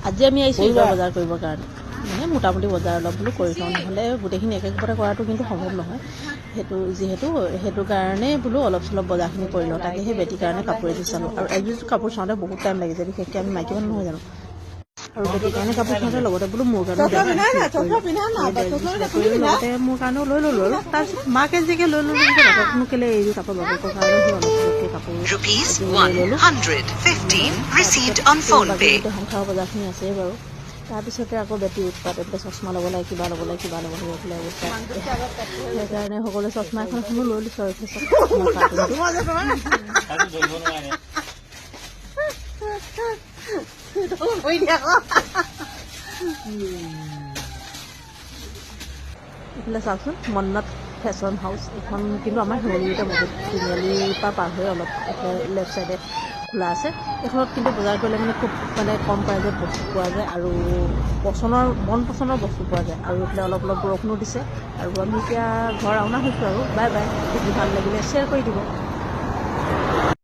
আজি আমি আহিছোঁ এইবাৰ বজাৰ কৰিবৰ কাৰণে মানে মোটামুটি বজাৰ অলপ বোলো কৰি লওঁ নহ'লে গোটেইখিনি একেবাৰে কৰাটো কিন্তু সম্ভৱ নহয় সেইটো কাৰণে বোলো অলপ চলপ বজাৰখিনি কৰি লওঁ তাকে সেই বেটিৰ কাৰণে কাপোৰ এযোৰ চালোঁ আৰু এযোৰ কাপোৰ চাওঁতে বহুত টাইম লাগিছে বিশেষকৈ আমি মাইকী মানুহ নহয় জানো আৰু বেটিৰ কাৰণে কাপোৰ চাওঁতে লগতে বোলো মোৰ কাৰণেও লগতে মোৰ কাৰণেও লৈ ল'লোঁ আৰু তাৰপিছত মাকে যিকে লৈ ল'লোঁ বাপকনো কেলৈ এৰিলোঁ তাৰপৰা বাপকৰ কাৰণে সেই অলপ চলপকৈ কাপোৰ লৈ ল'লোঁ সংসাৰৰ বজাৰখিনি আছেই বাৰু তাৰপিছতে আকৌ বেটি উৎপাত এইফালে চশমা ল'ব লাগে কিবা ল'ব লাগে পেলাই অৱস্থা সেইকাৰণে সকলোৱে চশমা এখনো লৈ লৈছোঁ আৰু এইফালে চাওকচোন মন্নাথ ফেশ্বন হাউচ এইখন কিন্তু আমাৰ শিমলুগুৰিতে বহুত তিনিআলিৰ পৰা পাৰ হৈ অলপ লেফ্ট ছাইডে খোলা আছে এইখনত কিন্তু বজাৰ কৰিলে মানে খুব মানে কম প্ৰাইজত বস্তু পোৱা যায় আৰু মন পচন্দৰ বস্তু পোৱা যায় আৰু এইফালে অলপ অলপ বৰষুণো দিছে আৰু আমি এতিয়া ঘৰ ৰাওনা হৈছোঁ আৰু বাই বাই ভিডিঅ' ভাল লাগিলে শ্বেয়াৰ কৰি দিব।